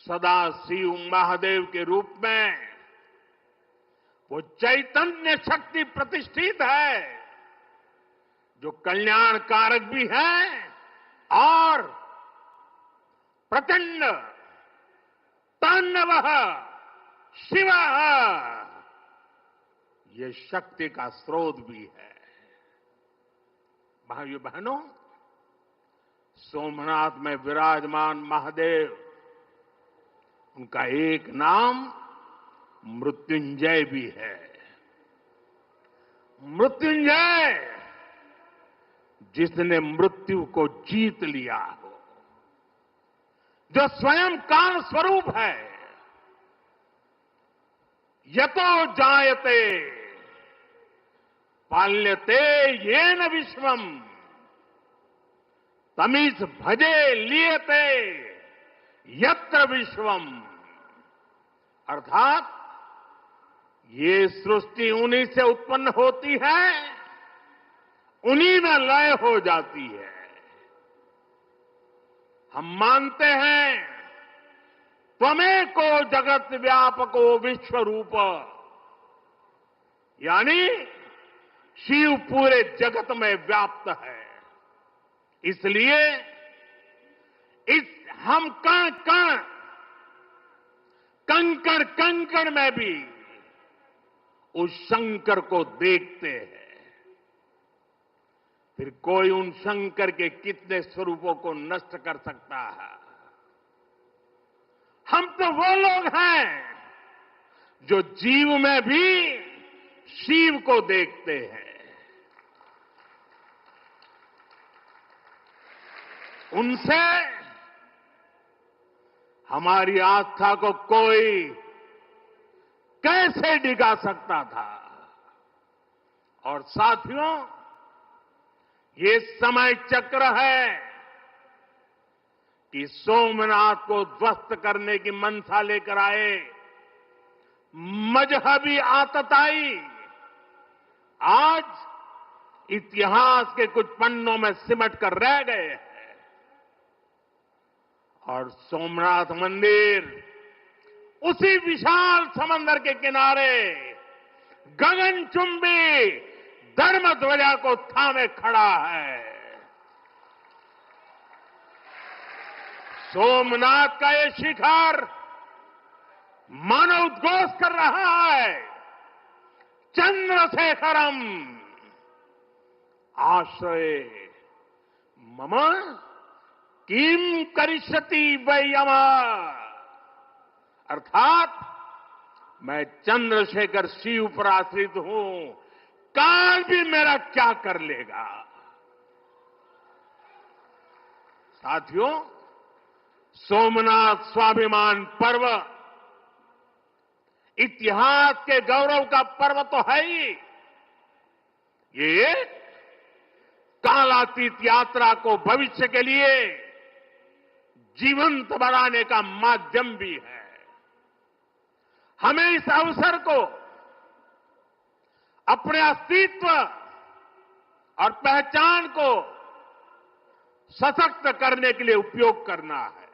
सदा शिव महादेव के रूप में वो चैतन्य शक्ति प्रतिष्ठित है जो कल्याण कारक भी है और प्रचंड तांडव शिव ये शक्ति का स्रोत भी है। भाइयों बहनों, सोमनाथ में विराजमान महादेव, उनका एक नाम मृत्युंजय भी है। मृत्युंजय, जिसने मृत्यु को जीत लिया हो, जो स्वयं काल स्वरूप है। यतो जायते पाल्यते येन विश्वम तमीस भजे लियते यत्र विश्वम। अर्थात ये सृष्टि उन्हीं से उत्पन्न होती है, उन्हीं में लय हो जाती है। हम मानते हैं त्वमेको जगत व्यापको विश्व रूप, यानी शिव पूरे जगत में व्याप्त है। इसलिए इस हम कण कण कंकड़ कंकड़ में भी उस शंकर को देखते हैं। फिर कोई उन शंकर के कितने स्वरूपों को नष्ट कर सकता है? हम तो वो लोग हैं जो जीव में भी शिव को देखते हैं। उनसे हमारी आस्था को कोई कैसे डिगा सकता था? और साथियों, ये समय चक्र है कि सोमनाथ को ध्वस्त करने की मंशा लेकर आए मजहबी आतताई आज इतिहास के कुछ पन्नों में सिमट कर रह गए हैं। और सोमनाथ मंदिर उसी विशाल समंदर के किनारे गगनचुंबी धर्म ध्वजा को थामे खड़ा है। सोमनाथ का ये शिखर मानो उद्घोष कर रहा है, चंद्रशेखरम आश्रय मम किम करिष्यति वै यमः। अर्थात मैं चंद्रशेखर शिव पर आश्रित हूं, काल भी मेरा क्या कर लेगा। साथियों, सोमनाथ स्वाभिमान पर्व इतिहास के गौरव का पर्व तो है ही, ये कालातीत यात्रा को भविष्य के लिए जीवंत बनाने का माध्यम भी है। हमें इस अवसर को अपने अस्तित्व और पहचान को सशक्त करने के लिए उपयोग करना है।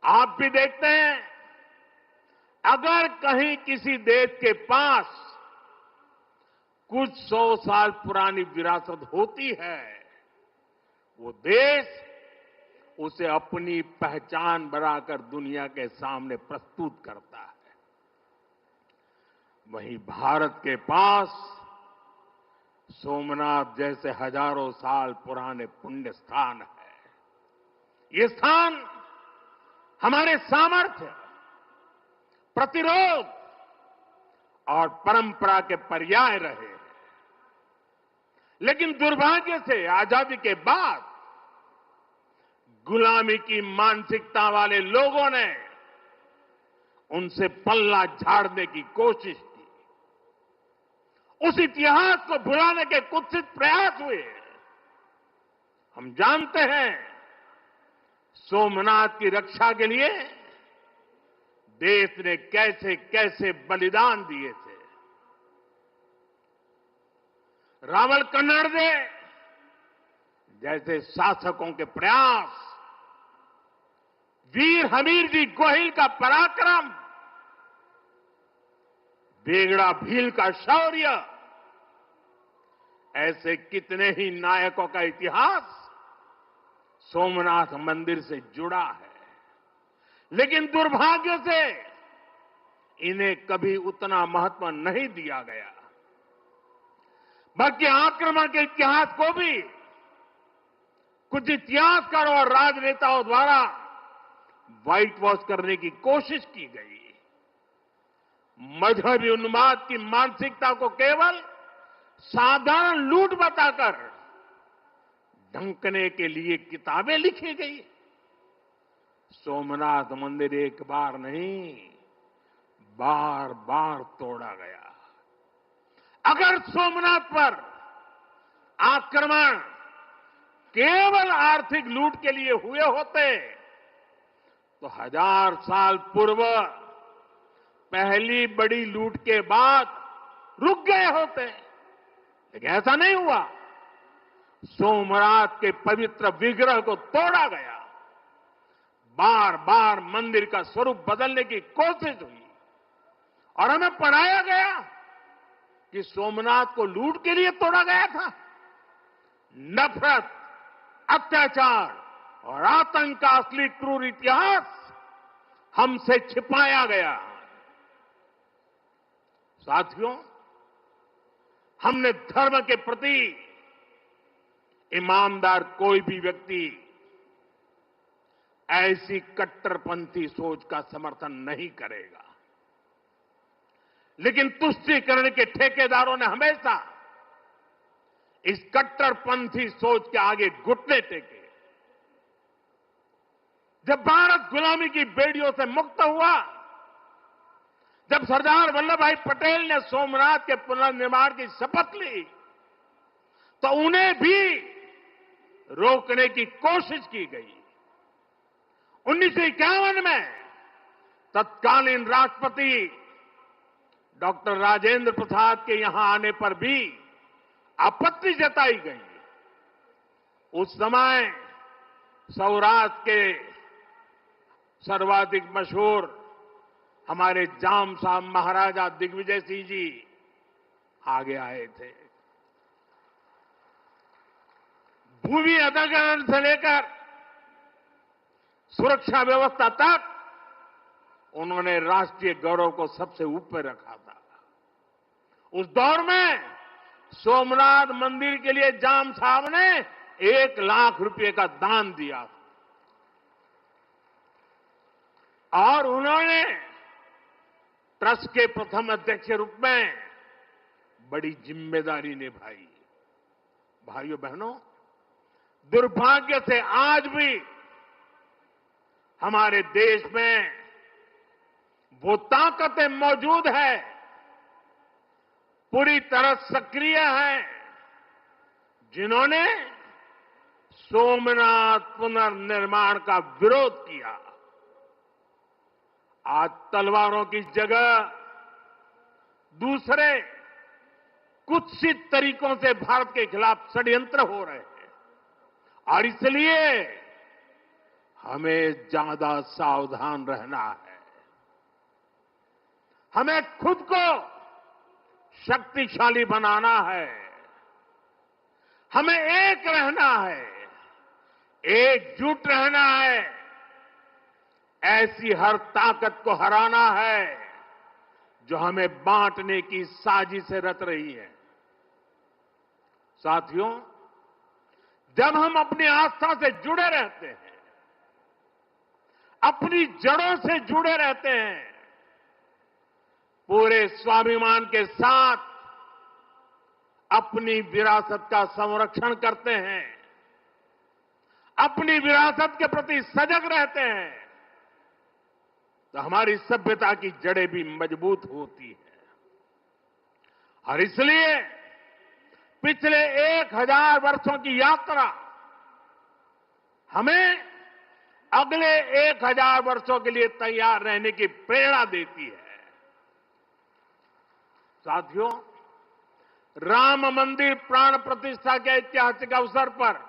आप भी देखते हैं, अगर कहीं किसी देश के पास कुछ 100 साल पुरानी विरासत होती है, वो देश उसे अपनी पहचान बनाकर दुनिया के सामने प्रस्तुत करता है। वहीं भारत के पास सोमनाथ जैसे हजारों साल पुराने पुण्य स्थान है। ये स्थान हमारे सामर्थ्य, प्रतिरोध और परंपरा के पर्याय रहे। लेकिन दुर्भाग्य से आजादी के बाद गुलामी की मानसिकता वाले लोगों ने उनसे पल्ला झाड़ने की कोशिश की। उस इतिहास को भुलाने के कुत्सित प्रयास हुए। हम जानते हैं, सोमनाथ की रक्षा के लिए देश ने कैसे कैसे बलिदान दिए थे। रावल कन्नड़े जैसे शासकों के प्रयास वीर हमीर जी गोहिल का पराक्रम, बेगड़ा भील का शौर्य, ऐसे कितने ही नायकों का इतिहास सोमनाथ मंदिर से जुड़ा है। लेकिन दुर्भाग्य से इन्हें कभी उतना महत्व नहीं दिया गया, बल्कि आक्रमण के इतिहास को भी कुछ इतिहासकारों और राजनेताओं द्वारा व्हाइट वॉश करने की कोशिश की गई। मजहबी उन्माद की मानसिकता को केवल साधारण लूट बताकर ढंकने के लिए किताबें लिखी गई। सोमनाथ मंदिर एक बार नहीं, बार बार तोड़ा गया। अगर सोमनाथ पर आक्रमण केवल आर्थिक लूट के लिए हुए होते तो 1000 साल पूर्व पहली बड़ी लूट के बाद रुक गए होते, लेकिन ऐसा नहीं हुआ। सोमनाथ के पवित्र विग्रह को तोड़ा गया, बार बार मंदिर का स्वरूप बदलने की कोशिश हुई और हमें पढ़ाया गया कि सोमनाथ को लूट के लिए तोड़ा गया था। नफरत, अत्याचार और आतंक का असली क्रूर इतिहास हमसे छिपाया गया। साथियों, हमने धर्म के प्रति ईमानदार कोई भी व्यक्ति ऐसी कट्टरपंथी सोच का समर्थन नहीं करेगा, लेकिन तुष्टीकरण के ठेकेदारों ने हमेशा इस कट्टरपंथी सोच के आगे घुटने टेके। जब भारत गुलामी की बेड़ियों से मुक्त हुआ, जब सरदार वल्लभ भाई पटेल ने सोमनाथ के पुनर्निर्माण की शपथ ली, तो उन्हें भी रोकने की कोशिश की गई। 1951 में तत्कालीन राष्ट्रपति डॉक्टर राजेंद्र प्रसाद के यहां आने पर भी आपत्ति जताई गई। उस समय सौराष्ट्र के सर्वाधिक मशहूर हमारे जाम साहब महाराजा दिग्विजय सिंह जी आगे आए थे। भूमि अधिग्रहण से लेकर सुरक्षा व्यवस्था तक उन्होंने राष्ट्रीय गौरव को सबसे ऊपर रखा था। उस दौर में सोमनाथ मंदिर के लिए जाम साहब ने 1 लाख रुपए का दान दिया और उन्होंने ट्रस्ट के प्रथम अध्यक्ष के रूप में बड़ी जिम्मेदारी निभाई। भाइयों बहनों, दुर्भाग्य से आज भी हमारे देश में वो ताकतें मौजूद है, पूरी तरह सक्रिय हैं, जिन्होंने सोमनाथ पुनर्निर्माण का विरोध किया। आज तलवारों की जगह दूसरे कुत्सित तरीकों से भारत के खिलाफ षड्यंत्र हो रहे हैं और इसलिए हमें ज्यादा सावधान रहना है। हमें खुद को शक्तिशाली बनाना है, हमें एक रहना है, एकजुट रहना है, ऐसी हर ताकत को हराना है जो हमें बांटने की साजिशें रच रही है। साथियों, जब हम अपनी आस्था से जुड़े रहते हैं, अपनी जड़ों से जुड़े रहते हैं, पूरे स्वाभिमान के साथ अपनी विरासत का संरक्षण करते हैं, अपनी विरासत के प्रति सजग रहते हैं, तो हमारी सभ्यता की जड़ें भी मजबूत होती हैं। और इसलिए पिछले 1000 वर्षों की यात्रा हमें अगले 1000 वर्षों के लिए तैयार रहने की प्रेरणा देती है। साथियों, राम मंदिर प्राण प्रतिष्ठा के ऐतिहासिक अवसर पर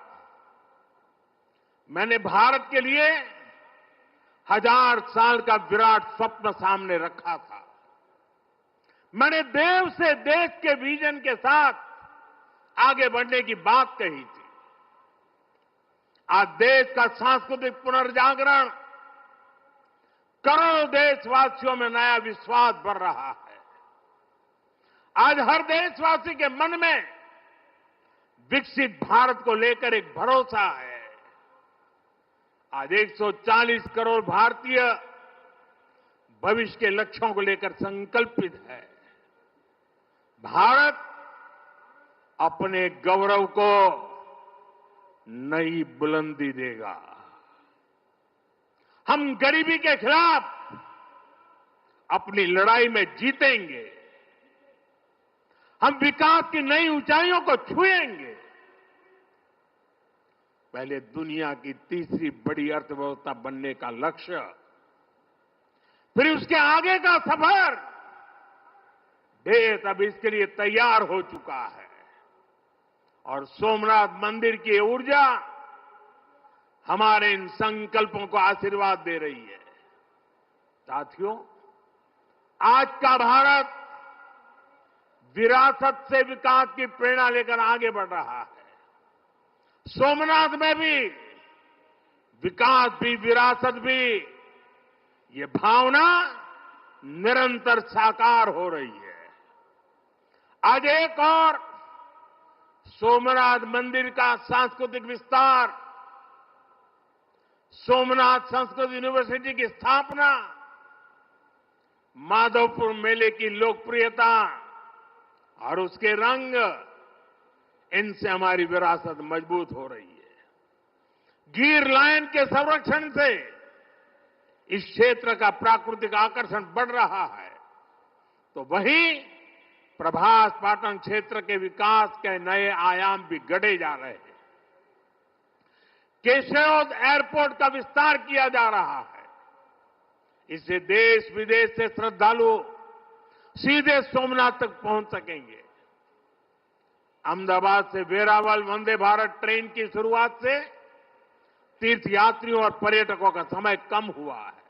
मैंने भारत के लिए 1000 साल का विराट स्वप्न सामने रखा था। मैंने देव से देश के विजन के साथ आगे बढ़ने की बात कही थी। आज देश का सांस्कृतिक पुनर्जागरण करोड़ों देशवासियों में नया विश्वास भर रहा है। आज हर देशवासी के मन में विकसित भारत को लेकर एक भरोसा है। आज 140 करोड़ भारतीय भविष्य के लक्ष्यों को लेकर संकल्पित है। भारत अपने गौरव को नई बुलंदी देगा। हम गरीबी के खिलाफ अपनी लड़ाई में जीतेंगे। हम विकास की नई ऊंचाइयों को छुएंगे। पहले दुनिया की तीसरी बड़ी अर्थव्यवस्था बनने का लक्ष्य, फिर उसके आगे का सफर, देश अब इसके लिए तैयार हो चुका है। और सोमनाथ मंदिर की ऊर्जा हमारे इन संकल्पों को आशीर्वाद दे रही है। साथियों, आज का भारत विरासत से विकास की प्रेरणा लेकर आगे बढ़ रहा है। सोमनाथ में भी विकास भी विरासत भी, ये भावना निरंतर साकार हो रही है। आज एक और सोमनाथ मंदिर का सांस्कृतिक विस्तार, सोमनाथ संस्कृत यूनिवर्सिटी की स्थापना, माधवपुर मेले की लोकप्रियता और उसके रंग, इनसे हमारी विरासत मजबूत हो रही है। गिर लायन के संरक्षण से इस क्षेत्र का प्राकृतिक आकर्षण बढ़ रहा है, तो वहीं प्रभास पाटन क्षेत्र के विकास के नए आयाम भी गढ़े जा रहे हैं। केशोद एयरपोर्ट का विस्तार किया जा रहा है। इससे देश विदेश से श्रद्धालु सीधे सोमनाथ तक पहुंच सकेंगे। अहमदाबाद से वेरावल वंदे भारत ट्रेन की शुरुआत से तीर्थयात्रियों और पर्यटकों का समय कम हुआ है।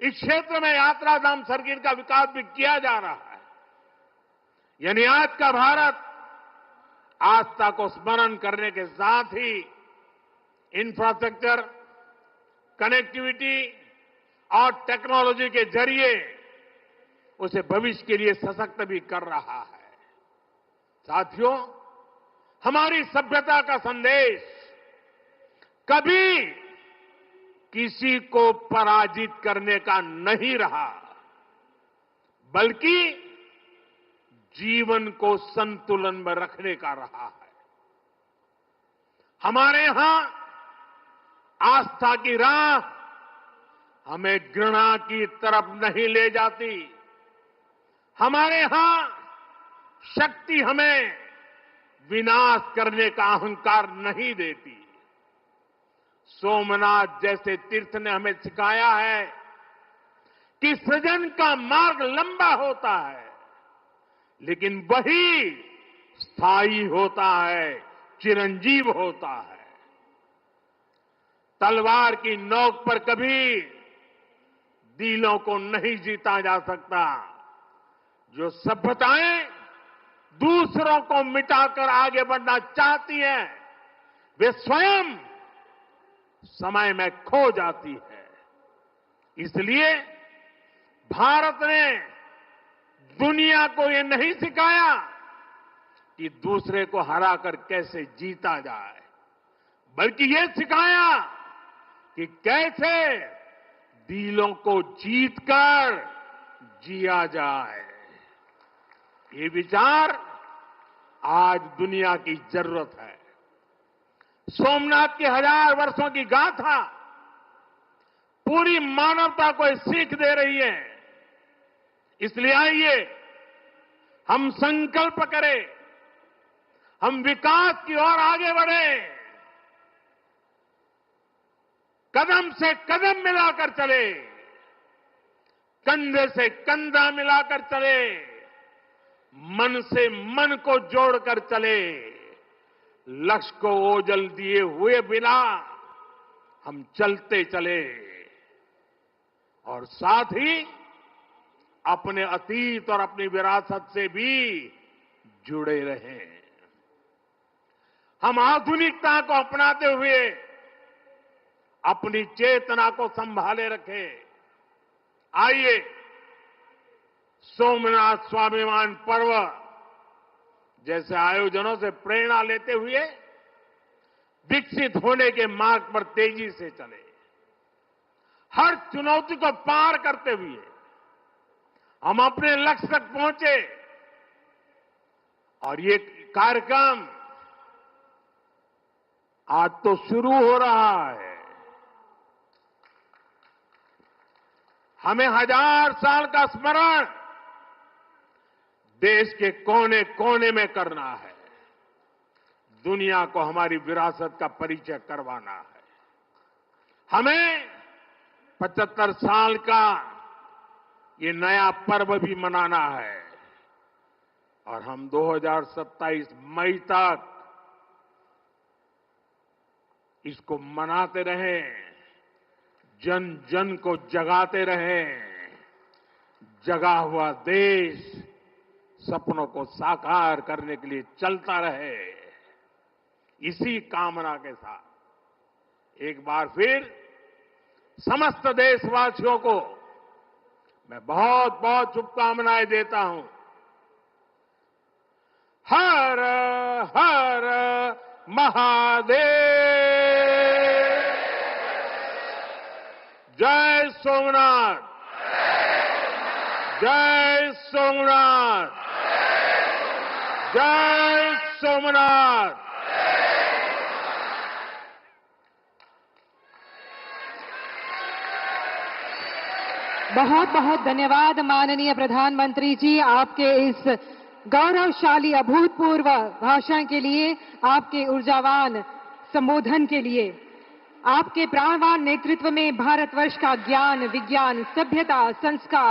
इस क्षेत्र में यात्रा धाम सर्किट का विकास भी किया जा रहा है। यानी आज का भारत आस्था को स्मरण करने के साथ ही इंफ्रास्ट्रक्चर, कनेक्टिविटी और टेक्नोलॉजी के जरिए उसे भविष्य के लिए सशक्त भी कर रहा है। साथियों, हमारी सभ्यता का संदेश कभी किसी को पराजित करने का नहीं रहा, बल्कि जीवन को संतुलन में रखने का रहा है। हमारे यहां आस्था की राह हमें घृणा की तरफ नहीं ले जाती। हमारे यहां शक्ति हमें विनाश करने का अहंकार नहीं देती। सोमनाथ जैसे तीर्थ ने हमें सिखाया है कि सृजन का मार्ग लंबा होता है, लेकिन वही स्थायी होता है, चिरंजीव होता है। तलवार की नोक पर कभी दिलों को नहीं जीता जा सकता। जो सभ्यताएं दूसरों को मिटाकर आगे बढ़ना चाहती हैं, वे स्वयं समय में खो जाती है। इसलिए भारत ने दुनिया को ये नहीं सिखाया कि दूसरे को हराकर कैसे जीता जाए, बल्कि ये सिखाया कि कैसे दिलों को जीतकर जिया जाए। ये विचार आज दुनिया की जरूरत है। सोमनाथ की 1000 वर्षों की गाथा पूरी मानवता को सीख दे रही है। इसलिए आइए हम संकल्प करें, हम विकास की ओर आगे बढ़ें, कदम से कदम मिलाकर चले, कंधे से कंधा मिलाकर चले, मन से मन को जोड़कर चले। लक्ष्य को ओझल दिए हुए बिना हम चलते चले और साथ ही अपने अतीत और अपनी विरासत से भी जुड़े रहें। हम आधुनिकता को अपनाते हुए अपनी चेतना को संभाले रखें। आइए सोमनाथ स्वाभिमान पर्व जैसे आयोजनों से प्रेरणा लेते हुए विकसित होने के मार्ग पर तेजी से चले। हर चुनौती को पार करते हुए हम अपने लक्ष्य तक पहुंचे। और ये कार्यक्रम आज तो शुरू हो रहा है। हमें 1000 साल का स्मरण देश के कोने कोने में करना है। दुनिया को हमारी विरासत का परिचय करवाना है। हमें 75 साल का ये नया पर्व भी मनाना है और हम 2027 मई तक इसको मनाते रहें, जन जन को जगाते रहें। जगा हुआ देश सपनों को साकार करने के लिए चलता रहे। इसी कामना के साथ एक बार फिर समस्त देशवासियों को मैं बहुत बहुत शुभकामनाएं देता हूं। हर हर महादेव। जय सोमनाथ, जय सोमनाथ, जय सोमनाथ। बहुत बहुत धन्यवाद माननीय प्रधानमंत्री जी, आपके इस गौरवशाली अभूतपूर्व भाषण के लिए, आपके ऊर्जावान संबोधन के लिए। आपके प्राणवान नेतृत्व में भारतवर्ष का ज्ञान, विज्ञान, सभ्यता, संस्कार